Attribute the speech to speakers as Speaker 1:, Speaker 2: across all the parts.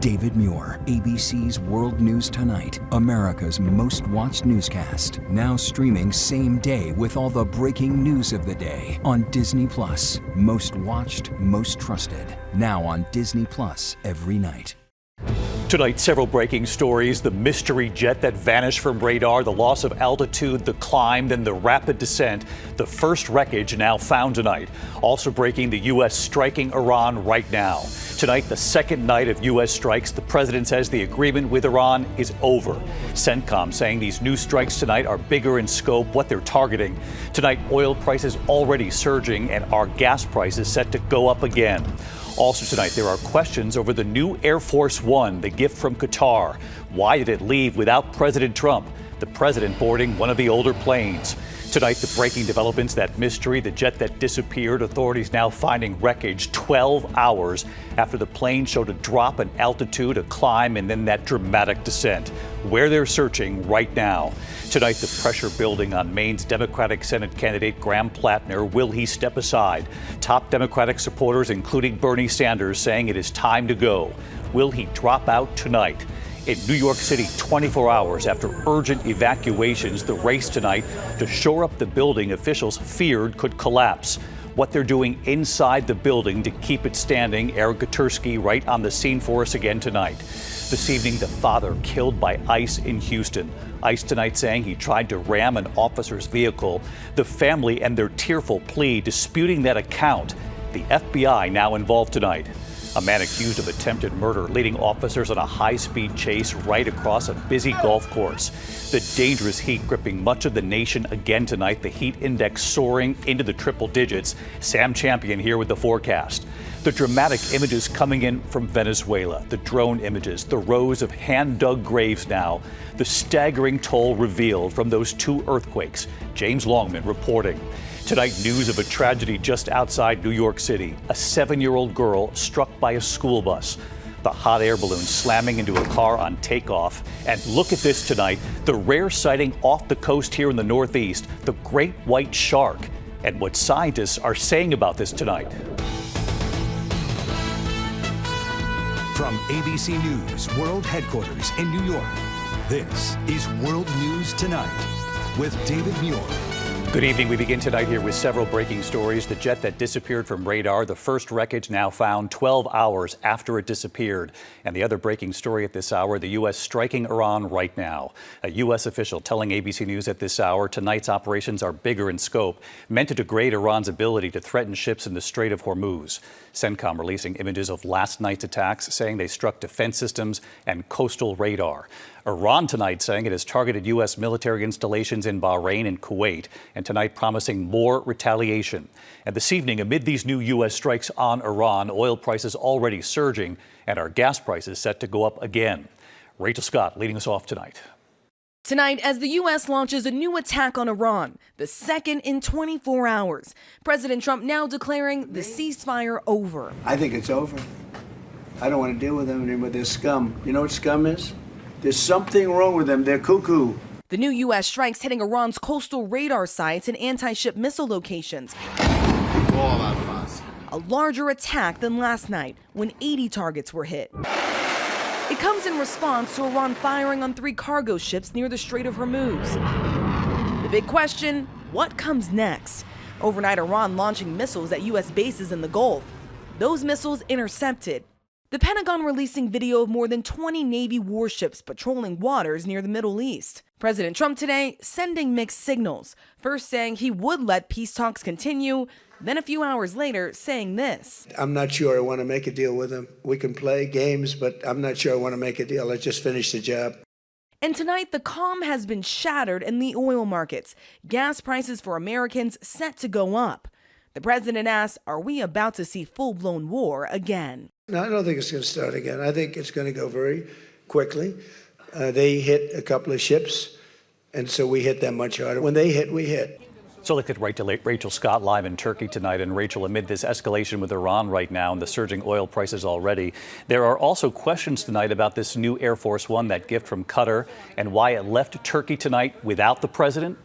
Speaker 1: David Muir, ABC's World News Tonight, America's most watched newscast. Now streaming same day with all the breaking news of the day on Disney+. Most watched, most trusted. Now on Disney+ every night.
Speaker 2: Tonight, several breaking stories. The mystery jet that vanished from radar, the loss of altitude, the climb, then the rapid descent. The first wreckage now found tonight. Also breaking, the U.S. striking Iran right now. Tonight, the second night of U.S. strikes. The president says the agreement with Iran is over. CENTCOM saying these new strikes tonight are bigger in scope, what they're targeting. Tonight, oil prices already surging and our gas prices set to go up again. Also tonight, there are questions over the new Air Force One, the gift from Qatar. Why did it leave without President Trump? The president boarding one of the older planes. Tonight, the breaking developments, that mystery, the jet that disappeared. Authorities now finding wreckage 12 hours after the plane showed a drop in altitude, a climb, and then that dramatic descent. Where they're searching right now. Tonight, the pressure building on Maine's Democratic Senate candidate Graham Platner. Will he step aside? Top Democratic supporters, including Bernie Sanders, saying it is time to go. Will he drop out tonight? In New York City, 24 hours after urgent evacuations, the race tonight to shore up the building officials feared could collapse. What they're doing inside the building to keep it standing. Eric Gutersky right on the scene for us again tonight. This evening, the father killed by ICE in Houston. ICE tonight saying he tried to ram an officer's vehicle. The family and their tearful plea disputing that account. The FBI now involved tonight. A man accused of attempted murder leading officers on a high-speed chase right across a busy golf course. The dangerous heat gripping much of the nation again tonight, the heat index soaring into the triple digits. Sam Champion here with the forecast. The dramatic images coming in from Venezuela, the drone images, the rows of hand-dug graves now, the staggering toll revealed from those two earthquakes. James Longman reporting. Tonight, news of a tragedy just outside New York City. A 7-year-old girl struck by a school bus. The hot air balloon slamming into a car on takeoff. And look at this tonight, the rare sighting off the coast here in the Northeast, the great white shark, and what scientists are saying about this tonight.
Speaker 1: From ABC News World Headquarters in New York, this is World News Tonight with David Muir.
Speaker 2: Good evening. We begin tonight here with several breaking stories. The jet that disappeared from radar, the first wreckage now found 12 hours after it disappeared. And the other breaking story at this hour, the U.S. striking Iran right now. A U.S. official telling ABC News at this hour tonight's operations are bigger in scope, meant to degrade Iran's ability to threaten ships in the Strait of Hormuz. CENTCOM releasing images of last night's attacks, saying they struck defense systems and coastal radar. Iran tonight saying it has targeted U.S. military installations in Bahrain and Kuwait, and tonight promising more retaliation. And this evening, amid these new U.S. strikes on Iran, oil prices already surging and our gas prices set to go up again. Rachel Scott leading us off tonight.
Speaker 3: Tonight, as the U.S. launches a new attack on Iran, the second in 24 hours, President Trump now declaring the ceasefire over.
Speaker 4: I think it's over. I don't want to deal with them anymore. They're scum. You know what scum is? There's something wrong with them. They're cuckoo.
Speaker 3: The new U.S. strikes hitting Iran's coastal radar sites and anti-ship missile locations. A larger attack than last night when 80 targets were hit. It comes in response to Iran firing on 3 cargo ships near the Strait of Hormuz. The big question, what comes next? Overnight, Iran launching missiles at U.S. bases in the Gulf. Those missiles intercepted. The Pentagon releasing video of more than 20 Navy warships patrolling waters near the Middle East. President Trump today sending mixed signals, first saying he would let peace talks continue, then a few hours later saying this.
Speaker 4: I'm not sure I want to make a deal with them. We can play games, but I'm not sure I want to make a deal. Let's just finish the job.
Speaker 3: And tonight, the calm has been shattered in the oil markets. Gas prices for Americans set to go up. The president asks, are we about to see full-blown war again?
Speaker 4: No, I don't think it's going to start again. I think it's going to go very quickly. They hit a couple of ships, and so we hit them much harder. When they hit, we hit.
Speaker 2: So let's get right to Rachel Scott live in Turkey tonight. And Rachel, amid this escalation with Iran right now and the surging oil prices already, there are also questions tonight about this new Air Force One, that gift from Qatar, and why it left Turkey tonight without the president.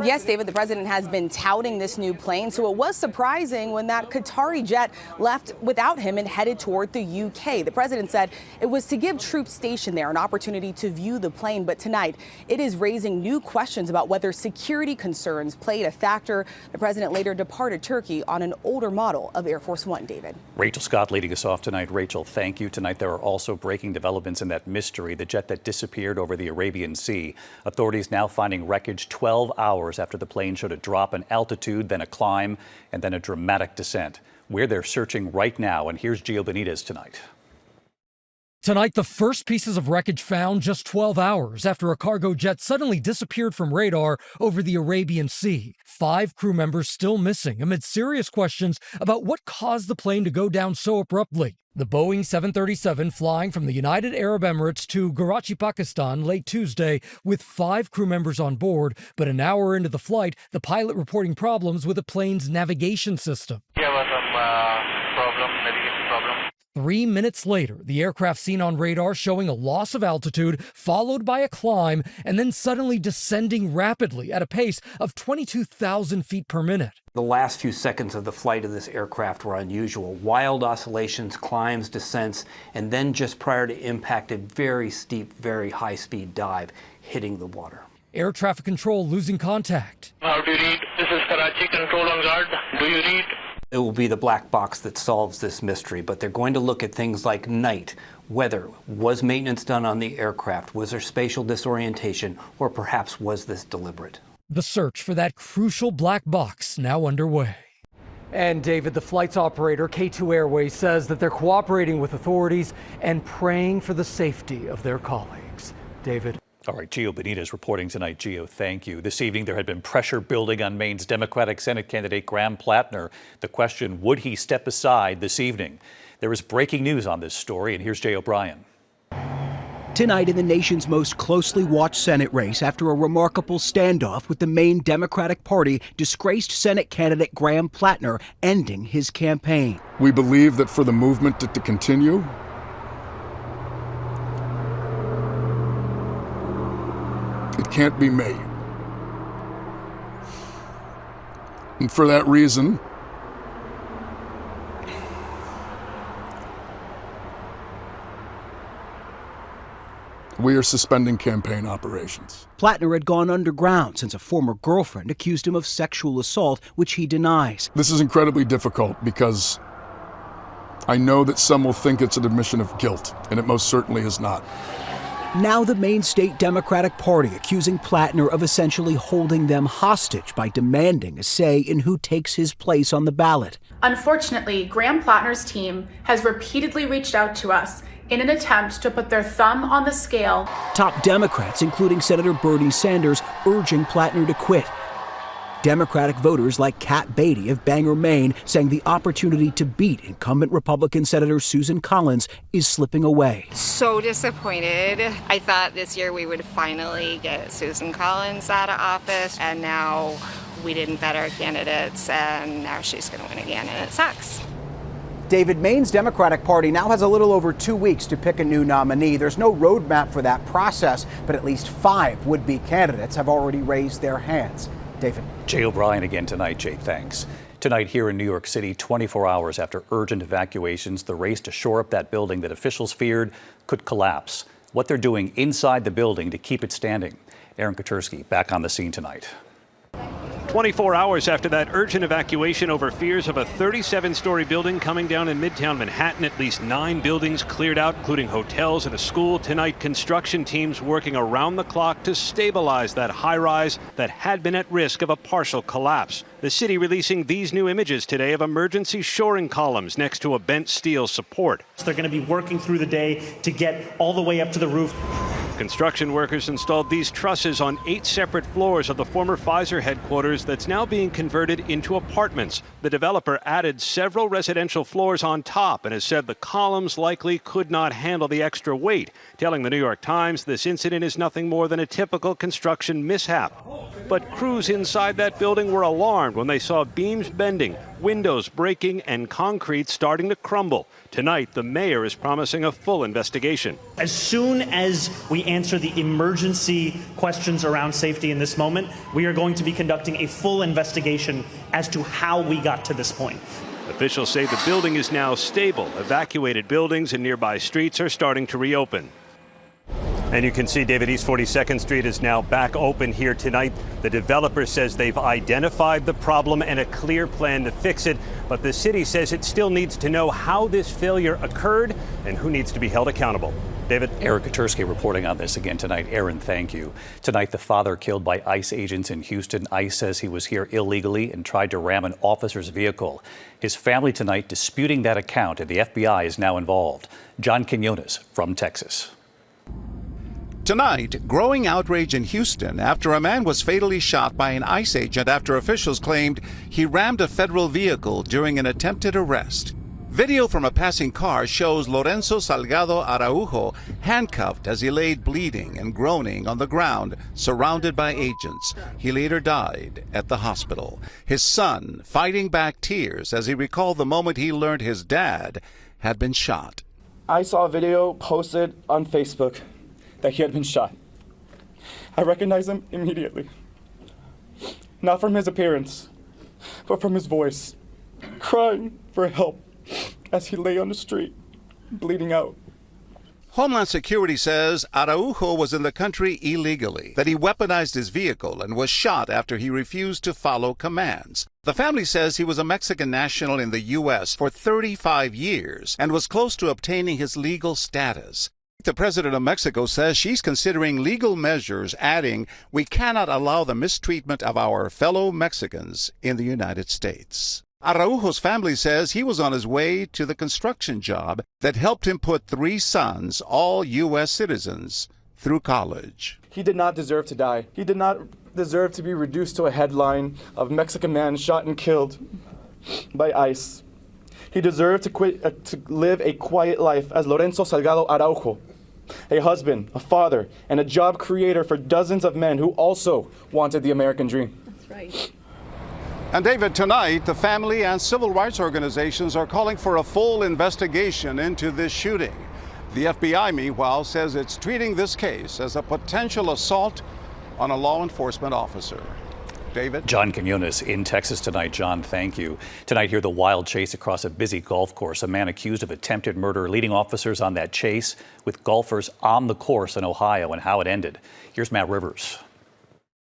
Speaker 5: Yes, David, the president has been touting this new plane, so it was surprising when that Qatari jet left without him and headed toward the UK. The president said it was to give troops stationed there an opportunity to view the plane, but tonight it is raising new questions about whether security concerns played a factor. The president later departed Turkey on an older model of Air Force One, David.
Speaker 2: Rachel Scott leading us off tonight. Rachel, thank you. Tonight there are also breaking developments in that mystery, the jet that disappeared over the Arabian Sea. Authorities now finding wreckage 12 hours after the plane showed a drop in altitude, then a climb, and then a dramatic descent. We're there searching right now, and here's Gio Benitez tonight.
Speaker 6: Tonight, the first pieces of wreckage found just 12 hours after a cargo jet suddenly disappeared from radar over the Arabian Sea. 5 crew members still missing amid serious questions about what caused the plane to go down so abruptly. The Boeing 737 flying from the United Arab Emirates to Karachi, Pakistan late Tuesday with 5 crew members on board, but an hour into the flight, the pilot reporting problems with the plane's navigation system.
Speaker 7: There was some navigation problem.
Speaker 6: 3 minutes later, the aircraft seen on radar showing a loss of altitude, followed by a climb, and then suddenly descending rapidly at a pace of 22,000 feet per minute.
Speaker 8: The last few seconds of the flight of this aircraft were unusual. Wild oscillations, climbs, descents, and then just prior to impact, a very steep, very high-speed dive hitting the water.
Speaker 6: Air traffic control losing contact.
Speaker 7: How do you read? This is Karachi control on guard. Do you read?
Speaker 8: It will be the black box that solves this mystery, but they're going to look at things like night, weather, was maintenance done on the aircraft, was there spatial disorientation, or perhaps was this deliberate?
Speaker 6: The search for that crucial black box now underway. And David, the flight's operator, K2 Airways, says that they're cooperating with authorities and praying for the safety of their colleagues. David.
Speaker 2: All right, Gio Benitez reporting tonight. Gio, thank you. This evening, there had been pressure building on Maine's Democratic Senate candidate Graham Platner. The question, would he step aside this evening? There is breaking news on this story, and here's Jay O'Brien.
Speaker 9: Tonight in the nation's most closely watched Senate race, after a remarkable standoff with the Maine Democratic Party, disgraced Senate candidate Graham Platner ending his campaign.
Speaker 10: We believe that for the movement to continue, it can't be made. And for that reason, we are suspending campaign operations.
Speaker 9: Platner had gone underground since a former girlfriend accused him of sexual assault, which he denies.
Speaker 10: This is incredibly difficult because I know that some will think it's an admission of guilt, and it most certainly is not.
Speaker 9: Now the Maine State Democratic Party accusing Platner of essentially holding them hostage by demanding a say in who takes his place on the ballot.
Speaker 11: Unfortunately, Graham Platner's team has repeatedly reached out to us in an attempt to put their thumb on the scale.
Speaker 9: Top Democrats, including Senator Bernie Sanders, urging Platner to quit. Democratic voters like Kat Beatty of Bangor, Maine, saying the opportunity to beat incumbent Republican Senator Susan Collins is slipping away.
Speaker 12: So disappointed. I thought this year we would finally get Susan Collins out of office, and now we didn't vet our candidates, and now she's going to win again, and it sucks.
Speaker 13: David, Maine's Democratic Party now has a little over 2 weeks to pick a new nominee. There's no roadmap for that process, but at least 5 would-be candidates have already raised their hands. David.
Speaker 2: Jay O'Brien again tonight. Jay, thanks. Tonight here in New York City, 24 hours after urgent evacuations, the race to shore up that building that officials feared could collapse. What they're doing inside the building to keep it standing. Aaron Katersky back on the scene tonight.
Speaker 14: 24 hours after that urgent evacuation over fears of a 37-story building coming down in Midtown Manhattan, at least 9 buildings cleared out, including hotels and a school. Tonight, construction teams working around the clock to stabilize that high-rise that had been at risk of a partial collapse. The city releasing these new images today of emergency shoring columns next to a bent steel support.
Speaker 15: They're going to be working through the day to get all the way up to the roof.
Speaker 14: Construction workers installed these trusses on 8 separate floors of the former Pfizer headquarters that's now being converted into apartments. The developer added several residential floors on top and has said the columns likely could not handle the extra weight, telling the New York Times this incident is nothing more than a typical construction mishap. But crews inside that building were alarmed when they saw beams bending, windows breaking and concrete starting to crumble. Tonight, the mayor is promising a full investigation.
Speaker 15: As soon as we answer the emergency questions around safety in this moment, we are going to be conducting a full investigation as to how we got to this point.
Speaker 14: Officials say the building is now stable. Evacuated buildings and nearby streets are starting to reopen. And you can see, David, East 42nd Street is now back open here tonight. The developer says they've identified the problem and a clear plan to fix it. But the city says it still needs to know how this failure occurred and who needs to be held accountable. David?
Speaker 2: Aaron Katursky reporting on this again tonight. Aaron, thank you. Tonight, the father killed by ICE agents in Houston. ICE says he was here illegally and tried to ram an officer's vehicle. His family tonight disputing that account, and the FBI is now involved. John Quiñones from Texas.
Speaker 16: Tonight, growing outrage in Houston after a man was fatally shot by an ICE agent after officials claimed he rammed a federal vehicle during an attempted arrest. Video from a passing car shows Lorenzo Salgado Araujo handcuffed as he laid bleeding and groaning on the ground, surrounded by agents. He later died at the hospital. His son fighting back tears as he recalled the moment he learned his dad had been shot.
Speaker 17: I saw a video posted on Facebook that he had been shot. I recognized him immediately. Not from his appearance, but from his voice, crying for help as he lay on the street, bleeding out.
Speaker 16: Homeland Security says Araujo was in the country illegally, that he weaponized his vehicle and was shot after he refused to follow commands. The family says he was a Mexican national in the U.S. for 35 years and was close to obtaining his legal status. The president of Mexico says she's considering legal measures, adding, "We cannot allow the mistreatment of our fellow Mexicans in the United States." Araujo's family says he was on his way to the construction job that helped him put 3 sons, all U.S. citizens, through college.
Speaker 17: He did not deserve to die. He did not deserve to be reduced to a headline of Mexican man shot and killed by ICE. He deserved to live a quiet life as Lorenzo Salgado Araujo, a husband, a father, and a job creator for dozens of men who also wanted the American dream.
Speaker 18: That's right.
Speaker 16: And David, tonight, the family and civil rights organizations are calling for a full investigation into this shooting. The FBI, meanwhile, says it's treating this case as a potential assault on a law enforcement officer. David?
Speaker 2: John Quiñones in Texas tonight. John, thank you. Tonight, hear the wild chase across a busy golf course. A man accused of attempted murder leading officers on that chase with golfers on the course in Ohio and how it ended. Here's Matt Rivers.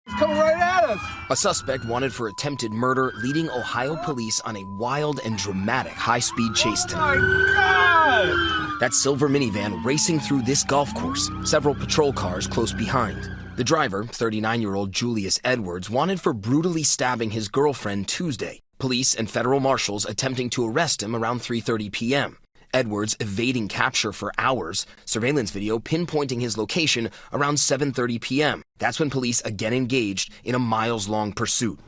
Speaker 19: He's coming right at us. A suspect wanted for attempted murder leading Ohio police on a wild and dramatic high-speed chase tonight.
Speaker 20: Oh my God!
Speaker 19: That silver minivan racing through this golf course, several patrol cars close behind. The driver, 39-year-old Julius Edwards, wanted for brutally stabbing his girlfriend Tuesday. Police and federal marshals attempting to arrest him around 3:30 p.m. Edwards evading capture for hours. Surveillance video pinpointing his location around 7:30 p.m. That's when police again engaged in a miles-long pursuit.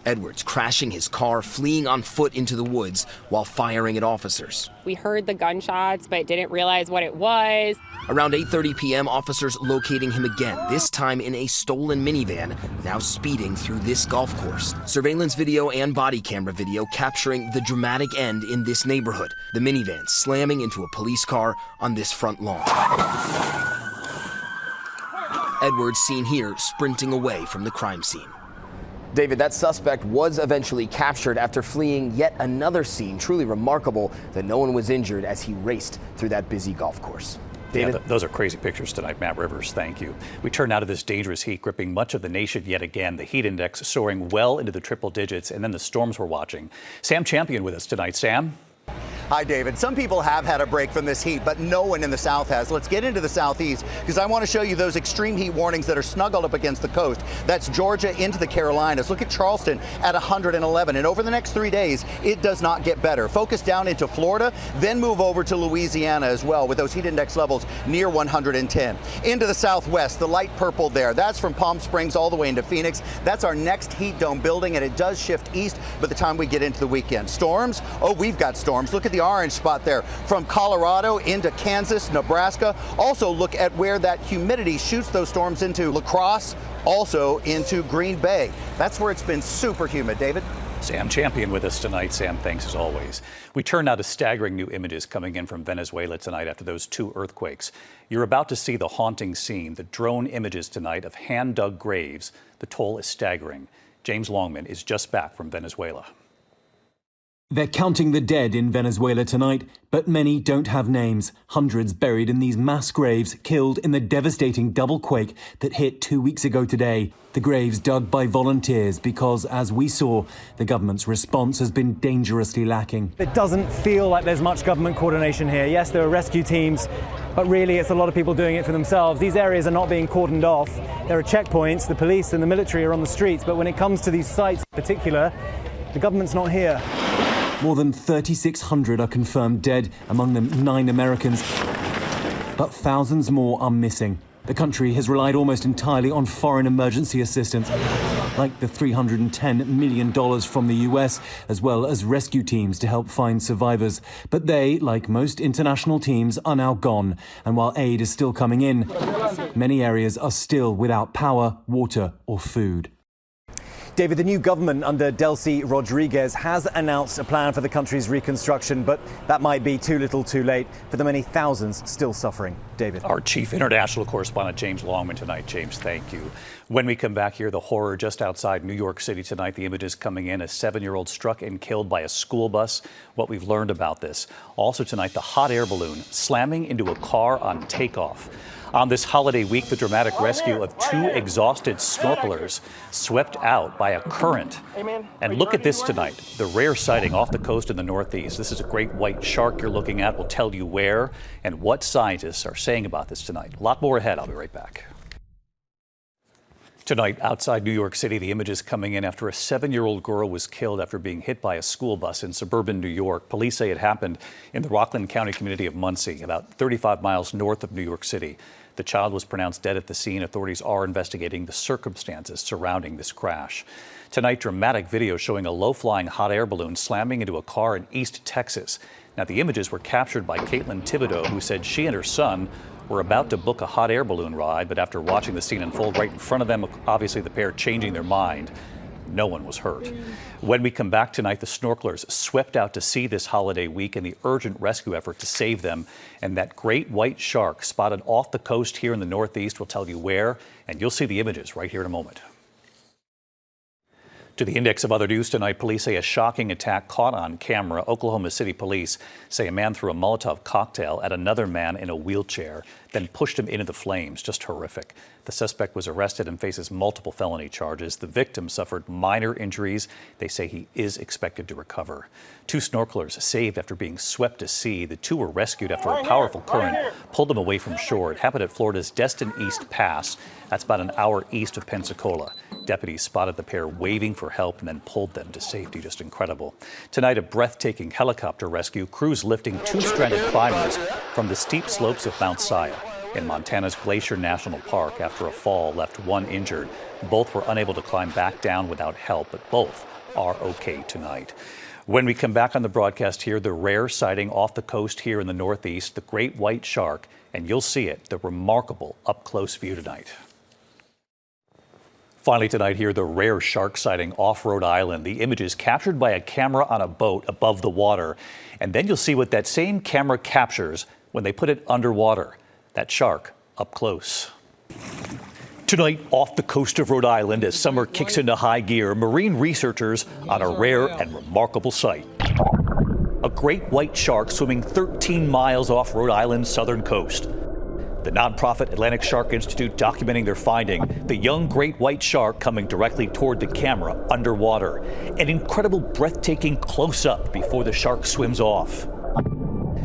Speaker 19: Edwards crashing his car, fleeing on foot into the woods while firing at officers.
Speaker 21: We heard the gunshots, but didn't realize what it was.
Speaker 19: Around 8:30 p.m., officers locating him again, this time in a stolen minivan, now speeding through this golf course. Surveillance video and body camera video capturing the dramatic end in this neighborhood, the minivan slamming into a police car on this front lawn. Edwards seen here sprinting away from the crime scene.
Speaker 22: David, that suspect was eventually captured after fleeing yet another scene. Truly remarkable that no one was injured as he raced through that busy golf course.
Speaker 2: David? Yeah, those are crazy pictures tonight. Matt Rivers, thank you. We turn now to this dangerous heat gripping much of the nation yet again. The heat index soaring well into the triple digits, and then the storms we're watching. Sam Champion with us tonight. Sam?
Speaker 23: Hi, David. Some people have had a break from this heat, but no one in the South has. Let's get into the Southeast because I want to show you those extreme heat warnings that are snuggled up against the coast. That's Georgia into the Carolinas. Look at Charleston at 111. And over the next 3 days, it does not get better. Focus down into Florida, then move over to Louisiana as well with those heat index levels near 110. Into the Southwest, the light purple there. That's from Palm Springs all the way into Phoenix. That's our next heat dome building, and it does shift east by the time we get into the weekend. Storms? Oh, we've got storms. Look at the orange spot there from Colorado into Kansas, Nebraska. Also look at where that humidity shoots those storms into La Crosse, also into Green Bay. That's where it's been super humid, David.
Speaker 2: Sam Champion with us tonight. Sam, thanks as always. We turn now to staggering new images coming in from Venezuela tonight after those 2 earthquakes. You're about to see the haunting scene, the drone images tonight of hand-dug graves. The toll is staggering. James Longman is just back from Venezuela.
Speaker 1: They're counting the dead in Venezuela tonight, but many don't have names. Hundreds buried in these mass graves, killed in the devastating double quake that hit 2 weeks ago today. The graves dug by volunteers because, as we saw, the government's response has been dangerously lacking.
Speaker 3: It doesn't feel like there's much government coordination here. Yes, there are rescue teams, but really it's a lot of people doing it for themselves. These areas are not being cordoned off. There are checkpoints, the police and the military are on the streets, but when it comes to these sites in particular, the government's not here.
Speaker 1: More than 3,600 are confirmed dead, among them 9 Americans, but thousands more are missing. The country has relied almost entirely on foreign emergency assistance, like the $310 million from the US, as well as rescue teams to help find survivors. But they, like most international teams, are now gone. And while aid is still coming in, many areas are still without power, water, or food.
Speaker 3: David, the new government under Delcy Rodriguez has announced a plan for the country's reconstruction, but that might be too little too late for the many thousands still suffering. David.
Speaker 2: Our chief international correspondent, James Longman, tonight. James, thank you. When we come back here, the horror just outside New York City tonight. The images coming in, a 7-year-old struck and killed by a school bus. What we've learned about this. Also tonight, the hot air balloon slamming into a car on takeoff. On this holiday week, the dramatic rescue of 2 exhausted snorkelers swept out by a current. And look at this tonight, the rare sighting off the coast in the Northeast. This is a great white shark you're looking at. We'll tell you where and what scientists are saying about this tonight. A lot more ahead. I'll be right back. Tonight, outside New York City, the images coming in after a 7-year-old girl was killed after being hit by a school bus in suburban New York. Police say it happened in the Rockland County community of Muncie, about 35 miles north of New York City. The child was pronounced dead at the scene. Authorities are investigating the circumstances surrounding this crash. Tonight, dramatic video showing a low-flying hot air balloon slamming into a car in East Texas. Now, the images were captured by Caitlin Thibodeau, who said she and her son were about to book a hot air balloon ride, but after watching the scene unfold right in front of them, obviously the pair changing their mind, no one was hurt. When we come back tonight, the Snorkelers swept out to sea this holiday week in the urgent rescue effort to save them. And that great white shark spotted off the coast here in the Northeast. We'll tell you where, and you'll see the images right here in a moment. To the index of other news tonight, police say a shocking attack caught on camera. Oklahoma City police say a man threw a Molotov cocktail at another man in a wheelchair, then pushed him into the flames. Just horrific. The suspect was arrested and faces multiple felony charges. The victim suffered minor injuries. They say he is expected to recover. 2 snorkelers saved after being swept to sea. The 2 were rescued after a powerful current pulled them away from shore. It happened at Florida's Destin East Pass. That's about an hour east of Pensacola. Deputies spotted the pair waving for help and then pulled them to safety. Just incredible. Tonight, a breathtaking helicopter rescue. Crews lifting 2 stranded climbers from the steep slopes of Mount Saya in Montana's Glacier National Park after a fall left 1 injured. Both were unable to climb back down without help, but both are okay tonight. When we come back on the broadcast here, the rare sighting off the coast here in the Northeast, the great white shark, and you'll see it, the remarkable up-close view tonight. Finally tonight here, the rare shark sighting off Rhode Island. The images captured by a camera on a boat above the water. And then you'll see what that same camera captures when they put it underwater. That shark up close. Tonight, off the coast of Rhode Island, as summer kicks into high gear, marine researchers on a rare and remarkable sight. A great white shark swimming 13 miles off Rhode Island's southern coast. The nonprofit Atlantic Shark Institute documenting their finding, the young great white shark coming directly toward the camera underwater. An incredible, breathtaking close-up before the shark swims off.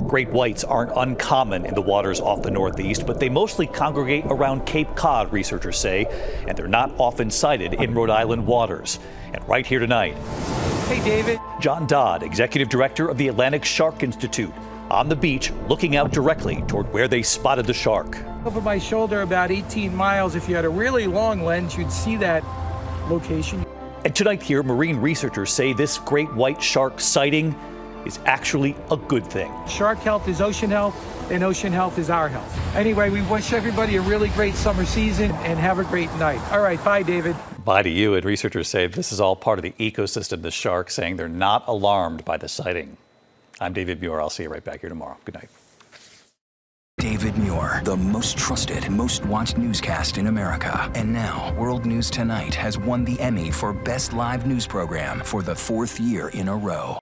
Speaker 2: Great whites aren't uncommon in the waters off the Northeast, but they mostly congregate around Cape Cod, researchers say, and they're not often sighted in Rhode Island waters. And right here tonight,
Speaker 18: hey, David.
Speaker 2: John Dodd, executive director of the Atlantic Shark Institute, on the beach looking out directly toward where they spotted the shark.
Speaker 18: Over my shoulder about 18 miles. If you had a really long lens, you'd see that location.
Speaker 2: And tonight here, marine researchers say this great white shark sighting is actually a good thing.
Speaker 18: Shark health is ocean health, and ocean health is our health. Anyway, we wish everybody a really great summer season and have a great night. All right, bye, David.
Speaker 2: Bye to you. And researchers say this is all part of the ecosystem. The shark saying they're not alarmed by the sighting. I'm David Muir. I'll see you right back here tomorrow. Good night.
Speaker 4: David Muir, the most trusted, most watched newscast in America. And now, World News Tonight has won the Emmy for Best Live News Program for the 4th year in a row.